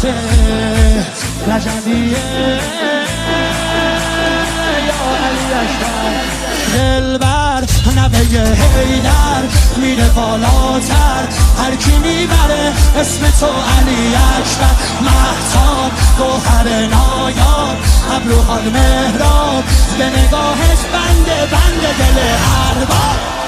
عباسه رجبیه یا علی اکبر دلبر نوه حیدر میره بالاتر هر کی میبره اسم تو علی اکبر مهتاب گوهر نایاب ابروهای مهراب به نگاهش بنده دل ارباب